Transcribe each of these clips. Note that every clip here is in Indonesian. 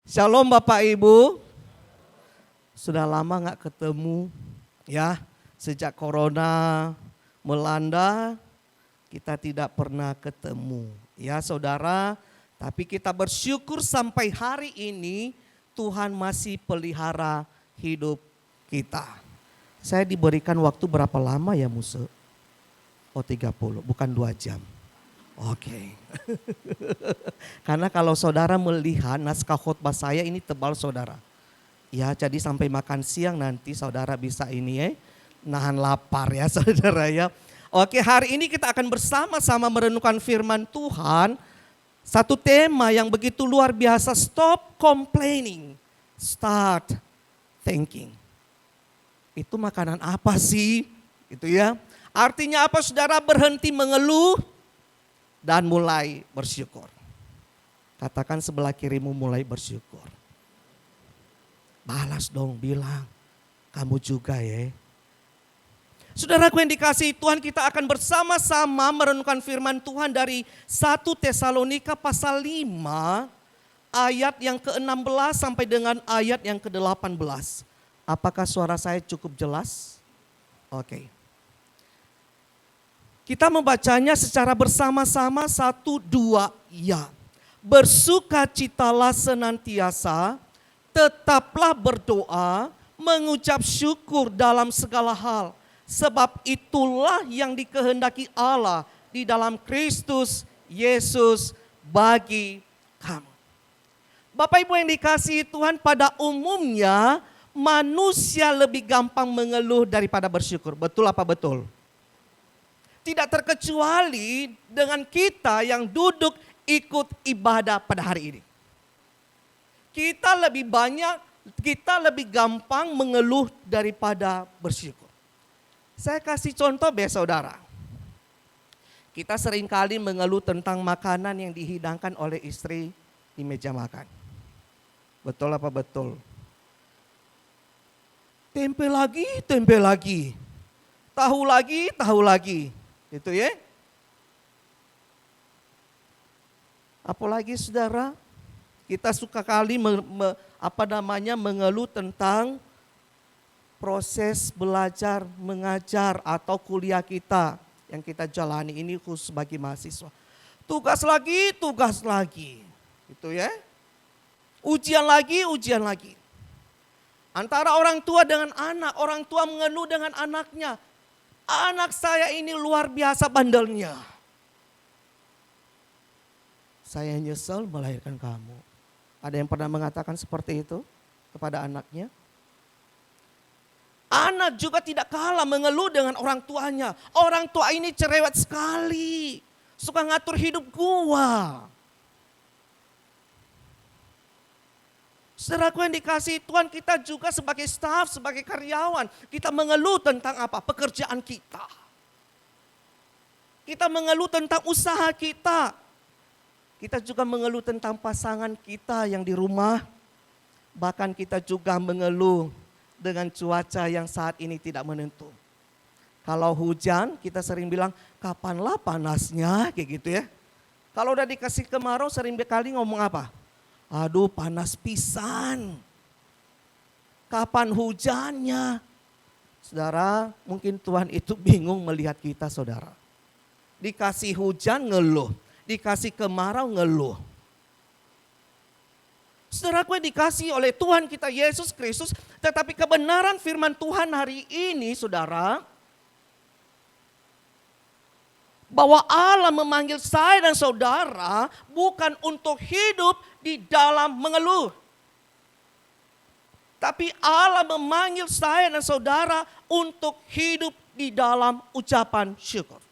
Shalom Bapak Ibu, sudah lama gak ketemu ya, sejak corona melanda kita tidak pernah ketemu ya saudara. Tapi kita bersyukur sampai hari ini Tuhan masih pelihara hidup kita. Saya diberikan waktu berapa lama ya Muse? Oh 30, bukan 2 jam. Oke. Karena kalau saudara melihat naskah khotbah saya ini tebal saudara. Ya jadi sampai makan siang nanti saudara bisa ini ya. Nahan lapar ya saudara ya. Oke, hari ini kita akan bersama-sama merenungkan firman Tuhan. Satu tema yang begitu luar biasa, stop complaining, start thinking. Itu makanan apa sih? Itu ya. Artinya apa saudara? Berhenti mengeluh dan mulai bersyukur. Katakan sebelah kirimu mulai bersyukur. Balas dong, bilang kamu juga ya. Saudaraku yang dikasihi Tuhan, kita akan bersama-sama merenungkan firman Tuhan dari 1 Tesalonika pasal 5 ayat yang ke-16 sampai dengan ayat yang ke-18. Apakah suara saya cukup jelas? Oke. Kita membacanya secara bersama-sama 1, 2, ya. Bersukacitalah senantiasa, tetaplah berdoa, mengucap syukur dalam segala hal. Sebab itulah yang dikehendaki Allah di dalam Kristus Yesus bagi kamu. Bapak Ibu yang dikasihi Tuhan, pada umumnya manusia lebih gampang mengeluh daripada bersyukur. Betul apa betul? Tidak terkecuali dengan kita yang duduk ikut ibadah pada hari ini. Kita lebih gampang mengeluh daripada bersyukur. Saya kasih contoh saudara. Kita seringkali mengeluh tentang makanan yang dihidangkan oleh istri di meja makan. Betul apa betul? Tempe lagi. Tahu lagi. Itu ya. Apalagi saudara, kita suka kali mengeluh tentang proses belajar, mengajar atau kuliah kita yang kita jalani ini khusus bagi mahasiswa. Tugas lagi. Itu ya. Ujian lagi. Antara orang tua dengan anak, orang tua mengeluh dengan anaknya. Anak saya ini luar biasa bandelnya. Saya nyesel melahirkan kamu. Ada yang pernah mengatakan seperti itu kepada anaknya? Anak juga tidak kalah mengeluh dengan orang tuanya. Orang tua ini cerewet sekali. Suka ngatur hidup gua. Saudaraku yang dikasihi Tuhan, kita juga sebagai staf, sebagai karyawan, kita mengeluh tentang apa? Pekerjaan kita. Kita mengeluh tentang usaha kita. Kita juga mengeluh tentang pasangan kita yang di rumah. Bahkan kita juga mengeluh dengan cuaca yang saat ini tidak menentu. Kalau hujan, kita sering bilang, kapanlah panasnya, kayak gitu ya. Kalau udah dikasih kemarau, sering kali ngomong apa? Aduh panas pisan. Kapan hujannya? Saudara, mungkin Tuhan itu bingung melihat kita saudara. Dikasih hujan ngeluh, dikasih kemarau ngeluh. Saudaraku yang dikasih oleh Tuhan kita Yesus Kristus, tetapi kebenaran firman Tuhan hari ini saudara, bahwa Allah memanggil saya dan saudara bukan untuk hidup di dalam mengeluh. Tapi Allah memanggil saya dan saudara untuk hidup di dalam ucapan syukur.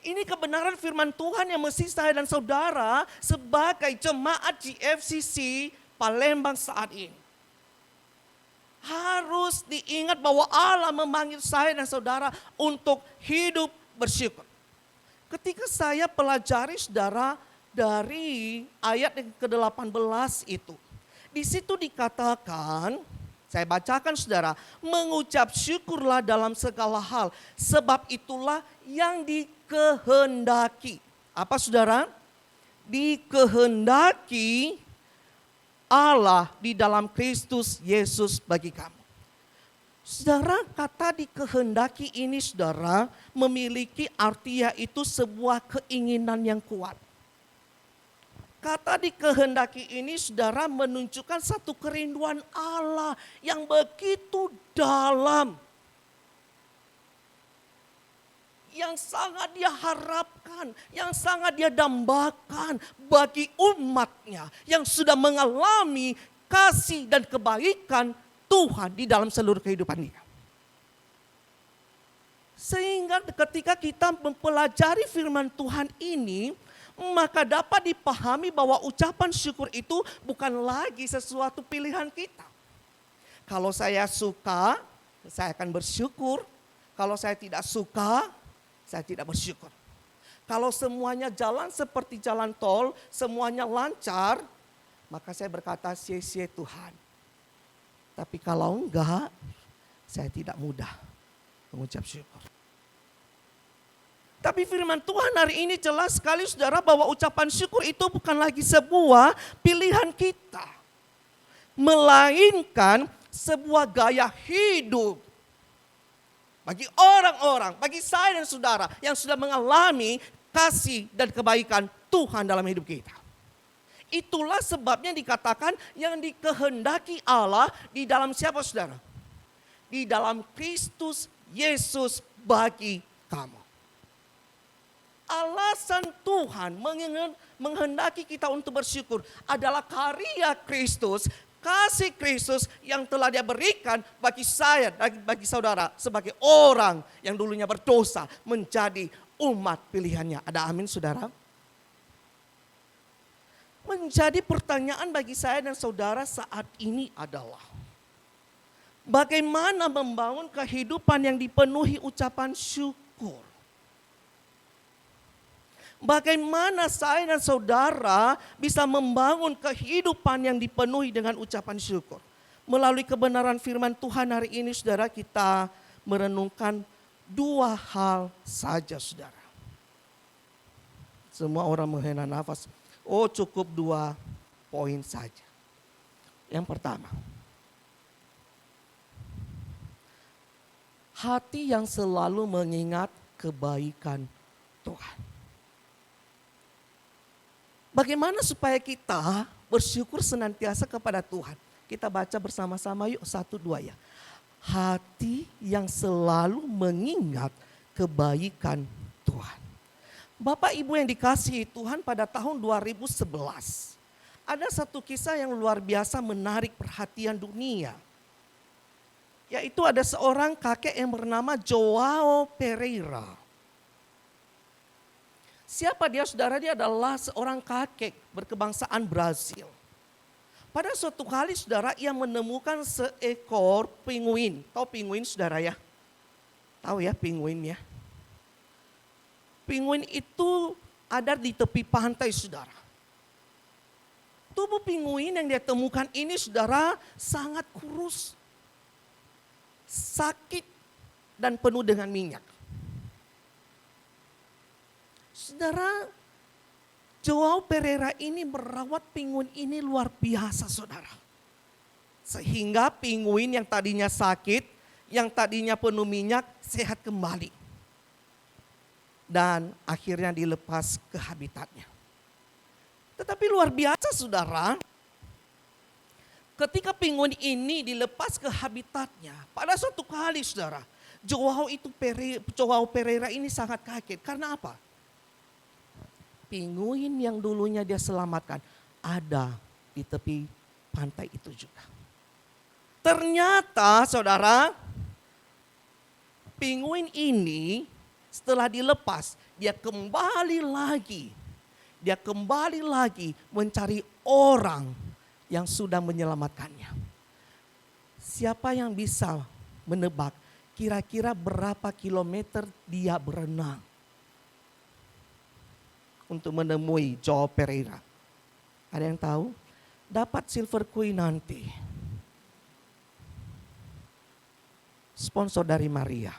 Ini kebenaran firman Tuhan yang mesti saya dan saudara sebagai jemaat GFCC Palembang saat ini. Harus diingat bahwa Allah memanggil saya dan saudara untuk hidup bersyukur. Ketika saya pelajari saudara dari ayat yang ke-18 itu. Di situ dikatakan, saya bacakan saudara, mengucap syukurlah dalam segala hal. Sebab itulah yang dikehendaki. Apa saudara? Dikehendaki Allah di dalam Kristus Yesus bagi kamu. Saudara, kata dikehendaki ini saudara memiliki arti yaitu sebuah keinginan yang kuat. Kata dikehendaki ini saudara menunjukkan satu kerinduan Allah yang begitu dalam. Yang sangat dia harapkan, yang sangat dia dambakan bagi umatnya yang sudah mengalami kasih dan kebaikan Tuhan di dalam seluruh kehidupan dia. Sehingga ketika kita mempelajari firman Tuhan ini, maka dapat dipahami bahwa ucapan syukur itu bukan lagi sesuatu pilihan kita. Kalau saya suka, saya akan bersyukur. Kalau saya tidak suka, saya tidak bersyukur. Kalau semuanya jalan seperti jalan tol, semuanya lancar, maka saya berkata sia-sia Tuhan. Tapi kalau enggak, saya tidak mudah mengucap syukur. Tapi firman Tuhan hari ini jelas sekali saudara bahwa ucapan syukur itu bukan lagi sebuah pilihan kita. Melainkan sebuah gaya hidup. Bagi orang-orang, bagi saya dan saudara yang sudah mengalami kasih dan kebaikan Tuhan dalam hidup kita. Itulah sebabnya dikatakan yang dikehendaki Allah di dalam siapa saudara? Di dalam Kristus Yesus bagi kamu. Alasan Tuhan menghendaki kita untuk bersyukur adalah karya Kristus. Kasih Kristus yang telah dia berikan bagi saya dan bagi saudara sebagai orang yang dulunya berdosa menjadi umat pilihannya. Ada amin saudara? Menjadi pertanyaan bagi saya dan saudara saat ini adalah bagaimana membangun kehidupan yang dipenuhi ucapan syukur? Bagaimana saya dan saudara bisa membangun kehidupan yang dipenuhi dengan ucapan syukur. Melalui kebenaran firman Tuhan hari ini saudara kita merenungkan dua hal saja saudara. Semua orang menghela nafas. Oh cukup 2 poin saja. Yang pertama. Hati yang selalu mengingat kebaikan Tuhan. Bagaimana supaya kita bersyukur senantiasa kepada Tuhan? Kita baca bersama-sama yuk 1-2 ya. Hati yang selalu mengingat kebaikan Tuhan. Bapak Ibu yang dikasihi Tuhan, pada tahun 2011 ada satu kisah yang luar biasa menarik perhatian dunia. Yaitu ada seorang kakek yang bernama João Pereira. Siapa dia saudara? Dia adalah seorang kakek berkebangsaan Brazil. Pada suatu kali saudara ia menemukan seekor pinguin. Tahu pinguin saudara ya? Tahu ya pinguin ya? Pinguin itu ada di tepi pantai saudara. Tubuh pinguin yang dia temukan ini saudara sangat kurus. Sakit dan penuh dengan minyak. Saudara, João Pereira ini merawat pinguin ini luar biasa saudara. Sehingga pinguin yang tadinya sakit, yang tadinya penuh minyak, sehat kembali. Dan akhirnya dilepas ke habitatnya. Tetapi luar biasa saudara, ketika pinguin ini dilepas ke habitatnya, pada suatu kali saudara, João Pereira ini sangat kaget. Karena apa? Pinguin yang dulunya dia selamatkan ada di tepi pantai itu juga. Ternyata saudara, pinguin ini setelah dilepas dia kembali lagi. Dia kembali lagi mencari orang yang sudah menyelamatkannya. Siapa yang bisa menebak kira-kira berapa kilometer dia berenang untuk menemui João Pereira? Ada yang tahu? Dapat silver coin nanti. Sponsor dari Maria.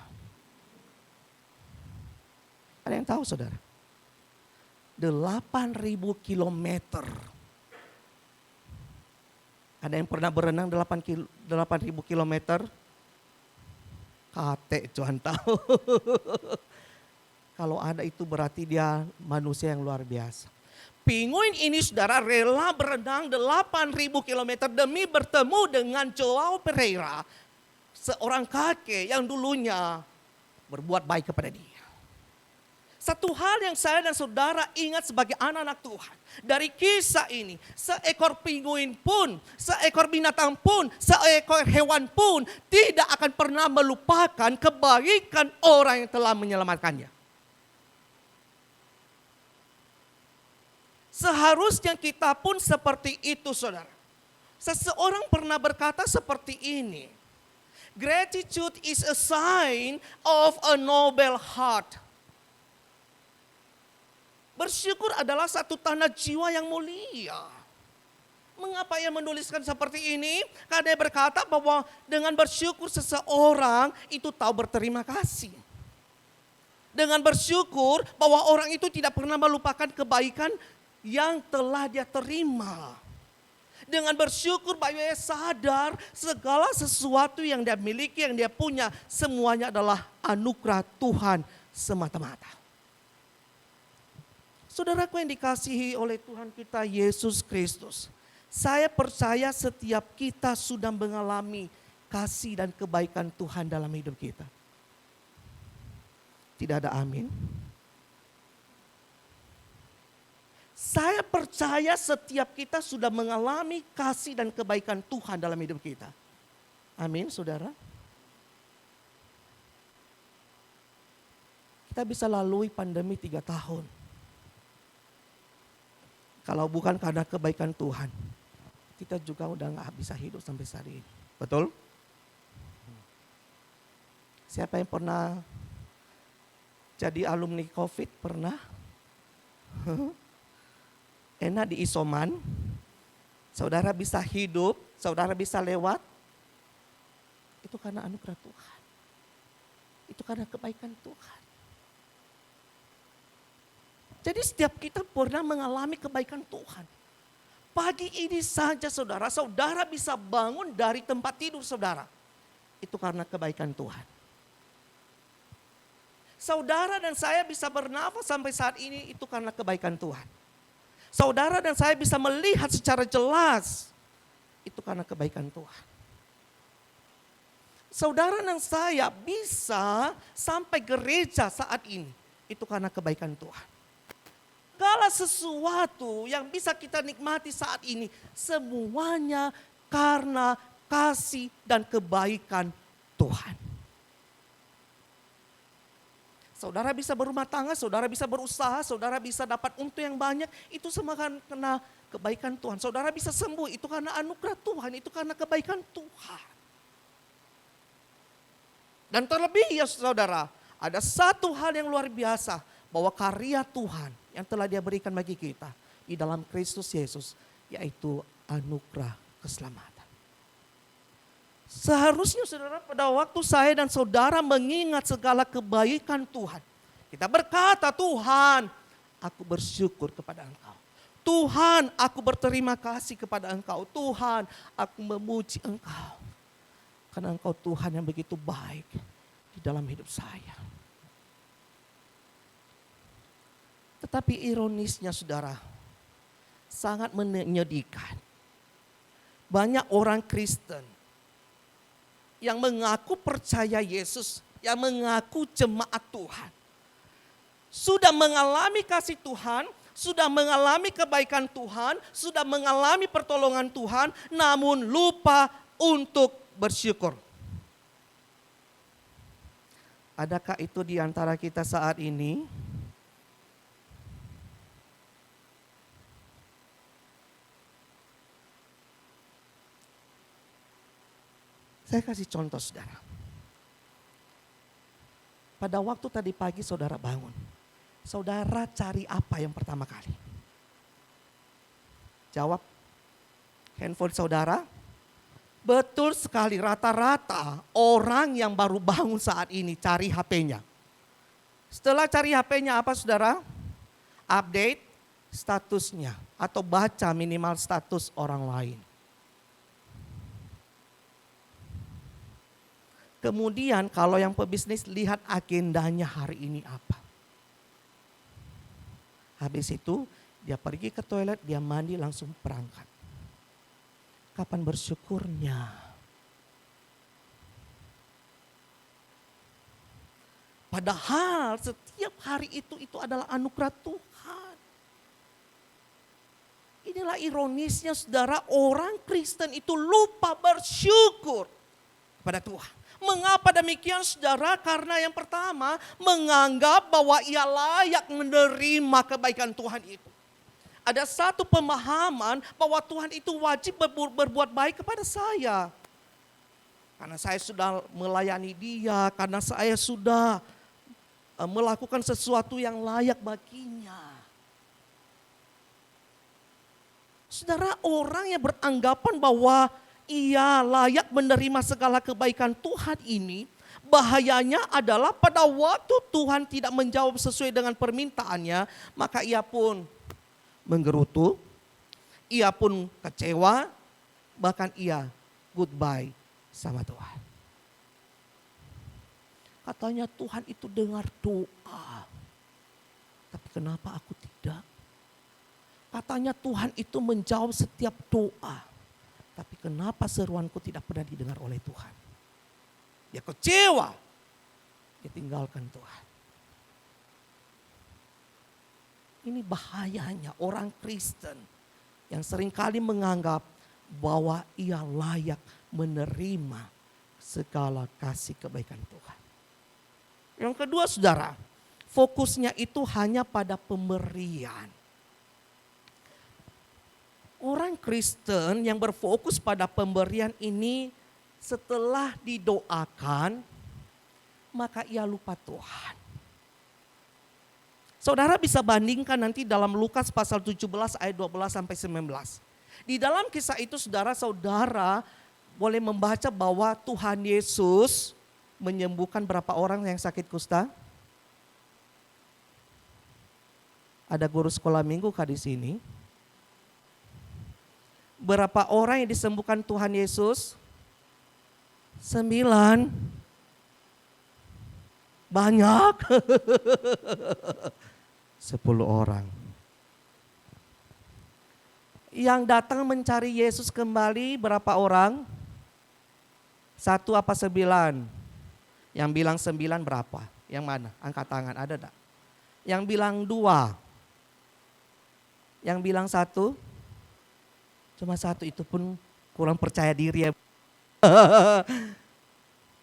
Ada yang tahu saudara? 8.000 kilometer. Ada yang pernah berenang 8.000 kilometer? Kate Tuhan tahu. Kalau ada itu berarti dia manusia yang luar biasa. Pinguin ini saudara rela berenang 8.000 kilometer demi bertemu dengan Joao Pereira. Seorang kakek yang dulunya berbuat baik kepada dia. Satu hal yang saya dan saudara ingat sebagai anak-anak Tuhan. Dari kisah ini, seekor pinguin pun, seekor binatang pun, seekor hewan pun tidak akan pernah melupakan kebaikan orang yang telah menyelamatkannya. Seharusnya kita pun seperti itu saudara. Seseorang pernah berkata seperti ini. Gratitude is a sign of a noble heart. Bersyukur adalah satu tanda jiwa yang mulia. Mengapa ia menuliskan seperti ini? Karena dia berkata bahwa dengan bersyukur seseorang itu tahu berterima kasih. Dengan bersyukur bahwa orang itu tidak pernah melupakan kebaikan yang telah dia terima. Dengan bersyukur bahwa dia sadar segala sesuatu yang dia miliki, yang dia punya, semuanya adalah anugerah Tuhan semata-mata. Saudaraku yang dikasihi oleh Tuhan kita Yesus Kristus. Saya percaya setiap kita sudah mengalami kasih dan kebaikan Tuhan dalam hidup kita. Tidak ada amin. Saya percaya setiap kita sudah mengalami kasih dan kebaikan Tuhan dalam hidup kita. Amin saudara. Kita bisa lalui pandemi 3 tahun. Kalau bukan karena kebaikan Tuhan, kita juga udah gak bisa hidup sampai saat ini. Betul? Siapa yang pernah jadi alumni COVID? Pernah? Enak di isoman, saudara bisa hidup, saudara bisa lewat. Itu karena anugerah Tuhan. Itu karena kebaikan Tuhan. Jadi setiap kita pernah mengalami kebaikan Tuhan. Pagi ini saja saudara, saudara bisa bangun dari tempat tidur saudara. Itu karena kebaikan Tuhan. Saudara dan saya bisa bernafas sampai saat ini itu karena kebaikan Tuhan. Saudara dan saya bisa melihat secara jelas itu karena kebaikan Tuhan. Saudara dan saya bisa sampai gereja saat ini itu karena kebaikan Tuhan. Segala sesuatu yang bisa kita nikmati saat ini semuanya karena kasih dan kebaikan Tuhan. Saudara bisa berumah tangga, saudara bisa berusaha, saudara bisa dapat untung yang banyak, itu semua karena kebaikan Tuhan. Saudara bisa sembuh, itu karena anugerah Tuhan, itu karena kebaikan Tuhan. Dan terlebih ya saudara, ada satu hal yang luar biasa, bahwa karya Tuhan yang telah dia berikan bagi kita di dalam Kristus Yesus, yaitu anugerah keselamatan. Seharusnya saudara pada waktu saya dan saudara mengingat segala kebaikan Tuhan, kita berkata, Tuhan aku bersyukur kepada Engkau. Tuhan aku berterima kasih kepada Engkau. Tuhan aku memuji Engkau. Karena Engkau Tuhan yang begitu baik di dalam hidup saya. Tetapi ironisnya saudara, sangat menyedihkan. Banyak orang Kristen yang mengaku percaya Yesus, yang mengaku jemaat Tuhan. Sudah mengalami kasih Tuhan, sudah mengalami kebaikan Tuhan, sudah mengalami pertolongan Tuhan, namun lupa untuk bersyukur. Adakah itu di antara kita saat ini? Saya kasih contoh saudara. Pada waktu tadi pagi saudara bangun. Saudara cari apa yang pertama kali? Jawab, handphone saudara. Betul sekali, rata-rata orang yang baru bangun saat ini cari HP-nya. Setelah cari HP-nya apa saudara? Update statusnya atau baca minimal status orang lain. Kemudian kalau yang pebisnis lihat agendanya hari ini apa. Habis itu dia pergi ke toilet, dia mandi langsung berangkat. Kapan bersyukurnya? Padahal setiap hari itu adalah anugerah Tuhan. Inilah ironisnya saudara, orang Kristen itu lupa bersyukur kepada Tuhan. Mengapa demikian saudara? Karena yang pertama menganggap bahwa ia layak menerima kebaikan Tuhan itu. Ada satu pemahaman bahwa Tuhan itu wajib berbuat baik kepada saya. Karena saya sudah melayani dia, karena saya sudah melakukan sesuatu yang layak baginya. Saudara, orang yang beranggapan bahwa ia layak menerima segala kebaikan Tuhan ini, bahayanya adalah pada waktu Tuhan tidak menjawab sesuai dengan permintaannya, maka ia pun menggerutu, ia pun kecewa, bahkan ia goodbye sama Tuhan. Katanya Tuhan itu dengar doa, tapi kenapa aku tidak? Katanya Tuhan itu menjawab setiap doa, tapi kenapa seruanku tidak pernah didengar oleh Tuhan? Dia kecewa, dia tinggalkan Tuhan. Ini bahayanya orang Kristen yang seringkali menganggap bahwa ia layak menerima segala kasih kebaikan Tuhan. Yang kedua saudara, fokusnya itu hanya pada pemberian. Orang Kristen yang berfokus pada pemberian ini setelah didoakan, maka ia lupa Tuhan. Saudara bisa bandingkan nanti dalam Lukas pasal 17 ayat 12 sampai 19. Di dalam kisah itu saudara boleh membaca bahwa Tuhan Yesus menyembuhkan berapa orang yang sakit kusta? Ada guru sekolah minggu kah di sini? Berapa orang yang disembuhkan Tuhan Yesus? 9. Banyak. 10 orang. Yang datang mencari Yesus kembali berapa orang? 1 apa 9? Yang bilang 9 berapa? Yang mana? Angkat tangan, ada enggak? Yang bilang 2? Yang bilang 1? Cuma 1, itu pun kurang percaya diri ya.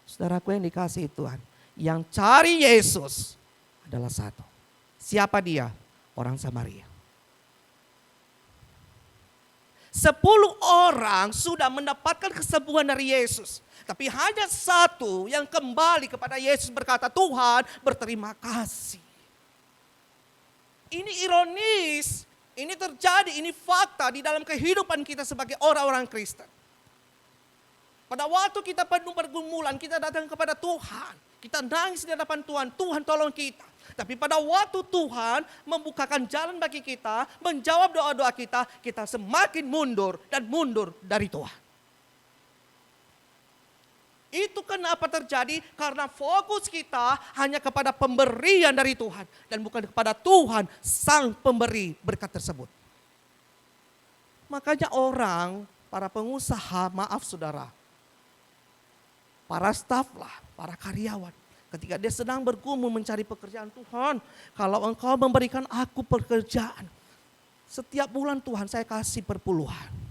Saudaraku yang dikasihi Tuhan, yang cari Yesus adalah 1. Siapa dia? Orang Samaria. 10 orang sudah mendapatkan kesembuhan dari Yesus. Tapi hanya 1 yang kembali kepada Yesus berkata, Tuhan berterima kasih. Ini ironis. Ini terjadi, ini fakta di dalam kehidupan kita sebagai orang-orang Kristen. Pada waktu kita penuh pergumulan, kita datang kepada Tuhan. Kita nangis di hadapan Tuhan, Tuhan tolong kita. Tapi pada waktu Tuhan membukakan jalan bagi kita, menjawab doa-doa kita, kita semakin mundur dan mundur dari Tuhan. Itu kenapa terjadi? Karena fokus kita hanya kepada pemberian dari Tuhan. Dan bukan kepada Tuhan sang pemberi berkat tersebut. Makanya orang, para pengusaha, maaf saudara. Para staf lah, para karyawan. Ketika dia sedang bergumul mencari pekerjaan, Tuhan, kalau engkau memberikan aku pekerjaan. Setiap bulan Tuhan saya kasih perpuluhan.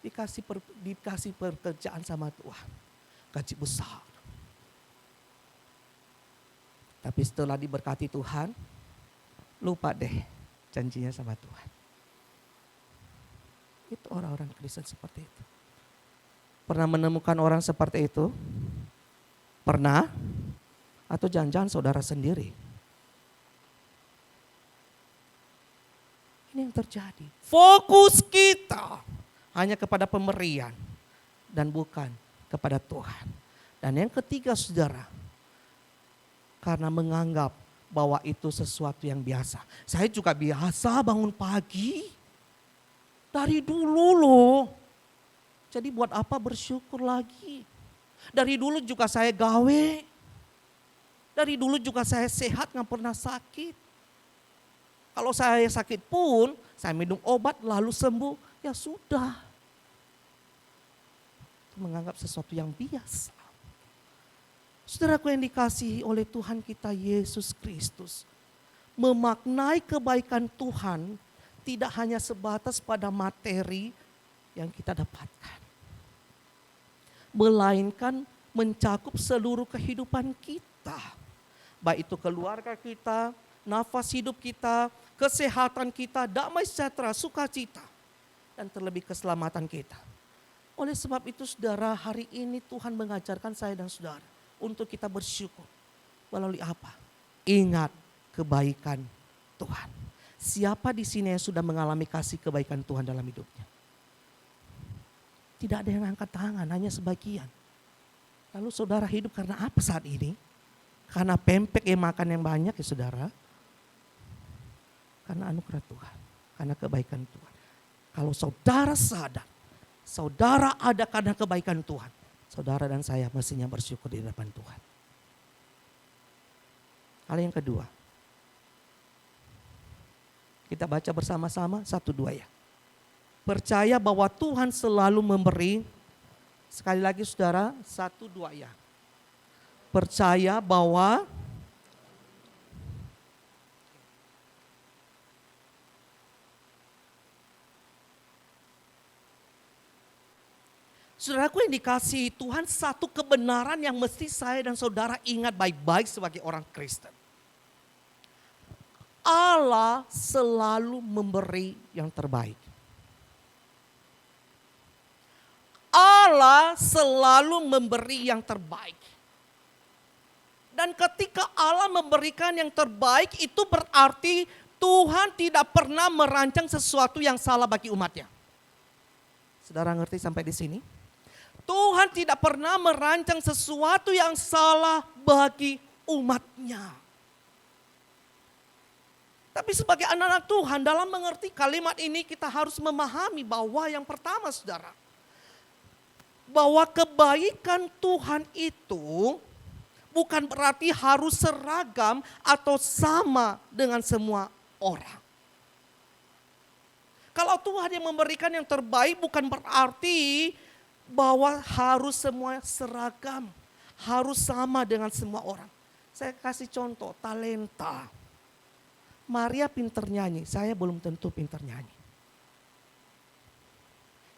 Dikasih pekerjaan sama Tuhan. Gaji besar. Tapi setelah diberkati Tuhan, lupa deh janjinya sama Tuhan. Itu orang-orang Kristen seperti itu. Pernah menemukan orang seperti itu? Pernah? Atau jangan-jangan saudara sendiri? Ini yang terjadi. Fokus kita hanya kepada pemberian dan bukan kepada Tuhan. Dan yang ketiga saudara, karena menganggap bahwa itu sesuatu yang biasa. Saya juga biasa bangun pagi dari dulu loh. Jadi buat apa bersyukur lagi? Dari dulu juga saya gawe. Dari dulu juga saya sehat, nggak pernah sakit. Kalau saya sakit pun, saya minum obat lalu sembuh, ya sudah. Menganggap sesuatu yang biasa. Saudaraku yang dikasihi oleh Tuhan kita Yesus Kristus. Memaknai kebaikan Tuhan tidak hanya sebatas pada materi yang kita dapatkan. Melainkan mencakup seluruh kehidupan kita. Baik itu keluarga kita, nafas hidup kita, kesehatan kita, damai sejahtera, sukacita, dan terlebih keselamatan kita. Oleh sebab itu saudara, hari ini Tuhan mengajarkan saya dan saudara untuk kita bersyukur. Melalui apa? Ingat kebaikan Tuhan. Siapa di sini yang sudah mengalami kasih kebaikan Tuhan dalam hidupnya? Tidak ada yang angkat tangan, hanya sebagian. Lalu saudara hidup karena apa saat ini? Karena pempek yang makan yang banyak ya saudara. Karena anugerah Tuhan, karena kebaikan Tuhan. Kalau saudara sadar, saudara ada karena kebaikan Tuhan. Saudara dan saya mestinya bersyukur di hadapan Tuhan. Hal yang kedua. Kita baca bersama-sama 1-2 ya. Percaya bahwa Tuhan selalu memberi. Sekali lagi saudara, 1-2 ya. Percaya bahwa saudaraku yang dikasihi Tuhan, satu kebenaran yang mesti saya dan saudara ingat baik-baik sebagai orang Kristen. Allah selalu memberi yang terbaik. Allah selalu memberi yang terbaik. Dan ketika Allah memberikan yang terbaik, itu berarti Tuhan tidak pernah merancang sesuatu yang salah bagi umatnya. Saudara ngerti sampai di sini? Tuhan tidak pernah merancang sesuatu yang salah bagi umatnya. Tapi sebagai anak-anak Tuhan, dalam mengerti kalimat ini kita harus memahami bahwa yang pertama saudara, bahwa kebaikan Tuhan itu bukan berarti harus seragam atau sama dengan semua orang. Kalau Tuhan yang memberikan yang terbaik bukan berarti bahwa harus semua seragam, harus sama dengan semua orang. Saya kasih contoh, talenta. Maria pintar nyanyi, saya belum tentu pintar nyanyi.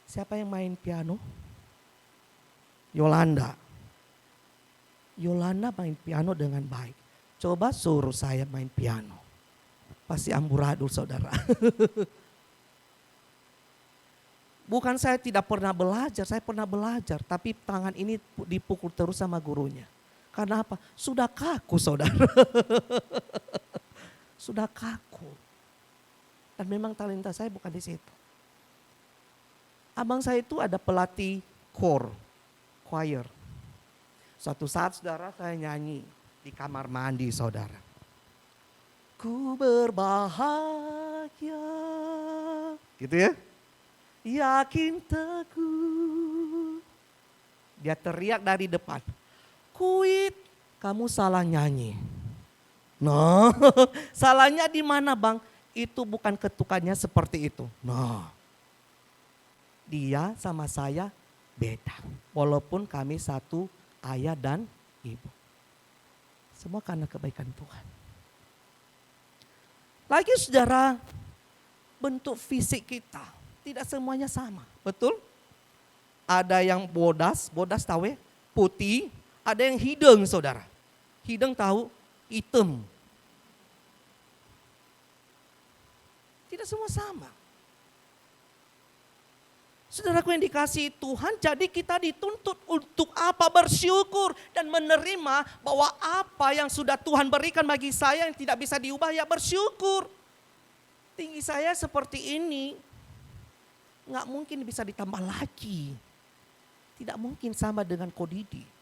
Siapa yang main piano? Yolanda. Yolanda main piano dengan baik. Coba suruh saya main piano. Pasti amburadul saudara. Bukan saya tidak pernah belajar, saya pernah belajar. Tapi tangan ini dipukul terus sama gurunya. Karena apa? Sudah kaku saudara. Sudah kaku. Dan memang talenta saya bukan di situ. Abang saya itu ada pelatih choir. Suatu saat saudara saya nyanyi di kamar mandi saudara. Ku berbahagia. Gitu ya. Yakin teguh. Dia teriak dari depan. Kuit, kamu salah nyanyi. No, salahnya di mana bang? Itu bukan ketukannya seperti itu. No, dia sama saya beda. Walaupun kami satu ayah dan ibu. Semua karena kebaikan Tuhan. Lagi saudara, bentuk fisik kita tidak semuanya sama. Betul? Ada yang bodas tahu ya? Putih. Ada yang hidung saudara. Hidung tahu? Hitam. Tidak semua sama. Saudaraku yang dikasihi Tuhan, jadi kita dituntut untuk apa? Bersyukur dan menerima bahwa apa yang sudah Tuhan berikan bagi saya yang tidak bisa diubah, ya bersyukur. Tinggi saya seperti ini, nggak mungkin bisa ditambah lagi. Tidak mungkin sama dengan Kodidi.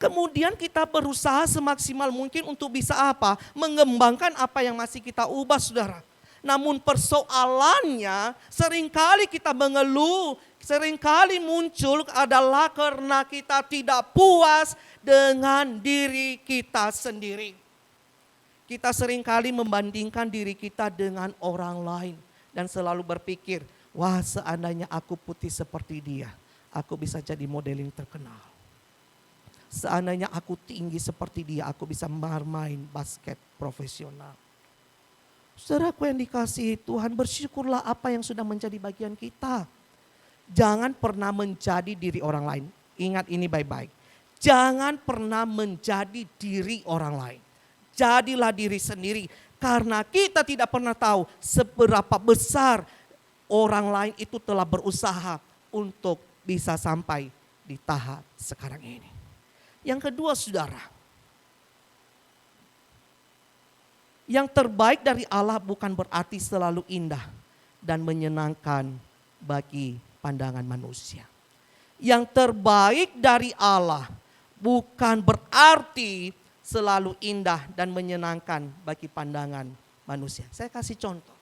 Kemudian kita berusaha semaksimal mungkin untuk bisa apa? Mengembangkan apa yang masih kita ubah saudara. Namun persoalannya seringkali kita mengeluh, seringkali muncul adalah karena kita tidak puas dengan diri kita sendiri. Kita seringkali membandingkan diri kita dengan orang lain dan selalu berpikir, wah seandainya aku putih seperti dia, aku bisa jadi modeling terkenal. Seandainya aku tinggi seperti dia, aku bisa bermain basket profesional. Saudaraku yang dikasihi Tuhan, bersyukurlah apa yang sudah menjadi bagian kita. Jangan pernah menjadi diri orang lain. Ingat ini baik-baik. Jangan pernah menjadi diri orang lain. Jadilah diri sendiri. Karena kita tidak pernah tahu seberapa besar orang lain itu telah berusaha untuk bisa sampai di tahap sekarang ini. Yang kedua saudara, yang terbaik dari Allah bukan berarti selalu indah dan menyenangkan bagi pandangan manusia. Yang terbaik dari Allah bukan berarti selalu indah dan menyenangkan bagi pandangan manusia. Saya kasih contoh.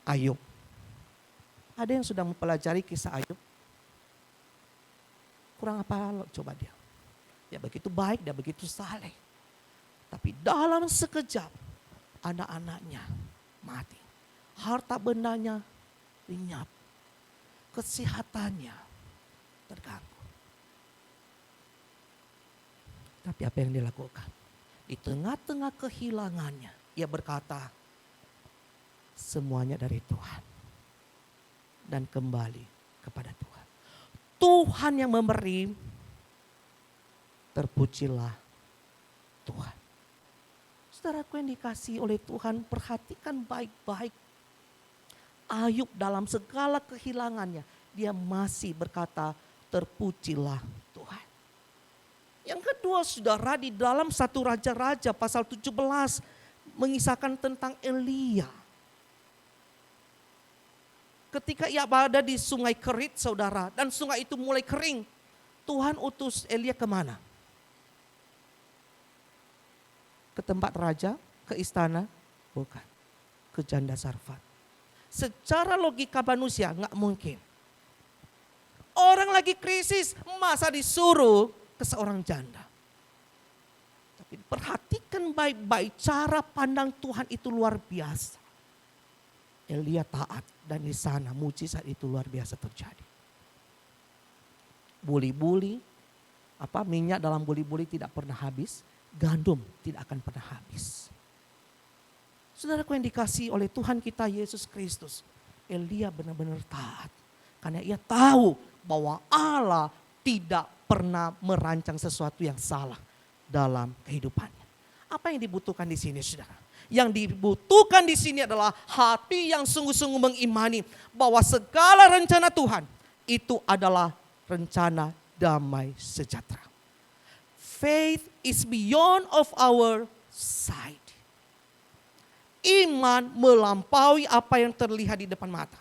Ayub. Ada yang sudah mempelajari kisah Ayub? Kurang apa coba dia. Dia begitu baik, dia begitu saleh. Tapi dalam sekejap anak-anaknya mati. Harta bendanya lenyap. Kesehatannya terganggu. Tapi apa yang dilakukan? Di tengah-tengah kehilangannya, ia berkata, semuanya dari Tuhan. Dan kembali kepada Tuhan. Tuhan yang memberi, terpujilah Tuhan. Saudaraku yang dikasihi oleh Tuhan, perhatikan baik-baik. Ayub dalam segala kehilangannya, dia masih berkata, terpujilah Tuhan. Yang kedua saudara, di dalam 1 Raja-Raja pasal 17 mengisahkan tentang Elia. Ketika ia berada di sungai Kerit saudara, dan sungai itu mulai kering, Tuhan utus Elia kemana? Ke tempat raja, ke istana? Bukan. Ke janda Sarfat. Secara logika manusia nggak mungkin. Orang lagi krisis, masa disuruh ke seorang janda. Tapi perhatikan baik-baik, cara pandang Tuhan itu luar biasa. Elia taat dan di sana mujizat itu luar biasa terjadi. Buli-buli, minyak dalam buli-buli tidak pernah habis. Gandum tidak akan pernah habis. Saudaraku yang dikasihi oleh Tuhan kita Yesus Kristus, Elia benar-benar taat. Karena ia tahu bahwa Allah tidak pernah merancang sesuatu yang salah dalam kehidupannya. Apa yang dibutuhkan di sini saudara? Yang dibutuhkan di sini adalah hati yang sungguh-sungguh mengimani bahwa segala rencana Tuhan itu adalah rencana damai sejahtera. Faith is beyond of our sight. Iman melampaui apa yang terlihat di depan mata.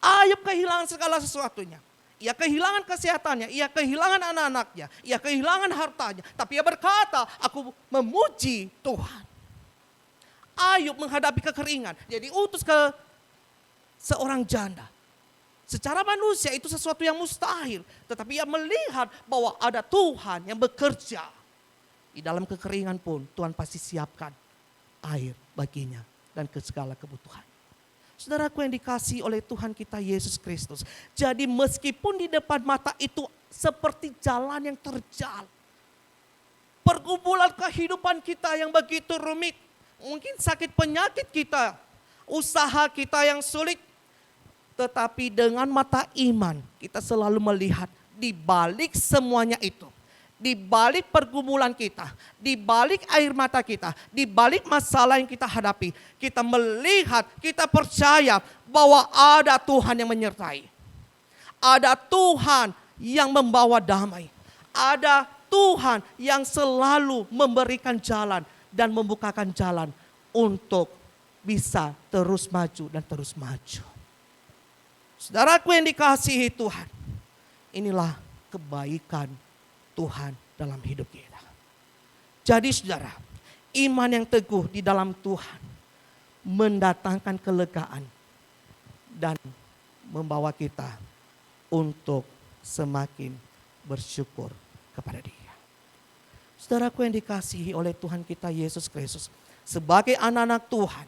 Ayub kehilangan segala sesuatunya. Ia kehilangan kesehatannya, ia kehilangan anak-anaknya, ia kehilangan hartanya. Tapi ia berkata, aku memuji Tuhan. Ayub menghadapi kekeringan. Dia diutus ke seorang janda. Secara manusia itu sesuatu yang mustahil. Tetapi ia melihat bahwa ada Tuhan yang bekerja. Di dalam kekeringan pun Tuhan pasti siapkan air baginya dan ke segala kebutuhan. Saudaraku yang dikasihi oleh Tuhan kita Yesus Kristus. Jadi meskipun di depan mata itu seperti jalan yang terjal. Pergumulan kehidupan kita yang begitu rumit. Mungkin sakit penyakit kita. Usaha kita yang sulit. Tetapi dengan mata iman kita selalu melihat di balik semuanya itu. Di balik pergumulan kita, di balik air mata kita, di balik masalah yang kita hadapi. Kita melihat, kita percaya bahwa ada Tuhan yang menyertai. Ada Tuhan yang membawa damai. Ada Tuhan yang selalu memberikan jalan dan membukakan jalan untuk bisa terus maju dan terus maju. Saudaraku yang dikasihi Tuhan, inilah kebaikan Tuhan dalam hidup kita. Jadi saudara, iman yang teguh di dalam Tuhan mendatangkan kelegaan dan membawa kita untuk semakin bersyukur kepada Dia. Saudaraku yang dikasihi oleh Tuhan kita Yesus Kristus, sebagai anak-anak Tuhan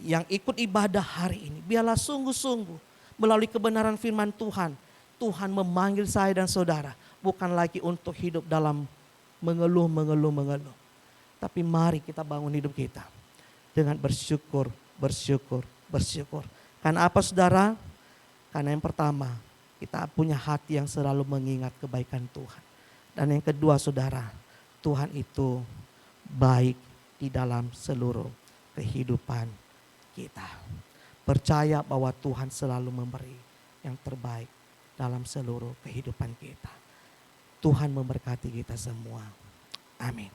yang ikut ibadah hari ini, biarlah sungguh-sungguh melalui kebenaran firman Tuhan, Tuhan memanggil saya dan saudara bukan lagi untuk hidup dalam mengeluh, tapi mari kita bangun hidup kita dengan bersyukur. Karena apa saudara? Karena yang pertama, kita punya hati yang selalu mengingat kebaikan Tuhan. Dan yang kedua saudara, Tuhan itu baik di dalam seluruh kehidupan kita. Percaya bahwa Tuhan selalu memberi yang terbaik dalam seluruh kehidupan kita. Tuhan memberkati kita semua. Amin.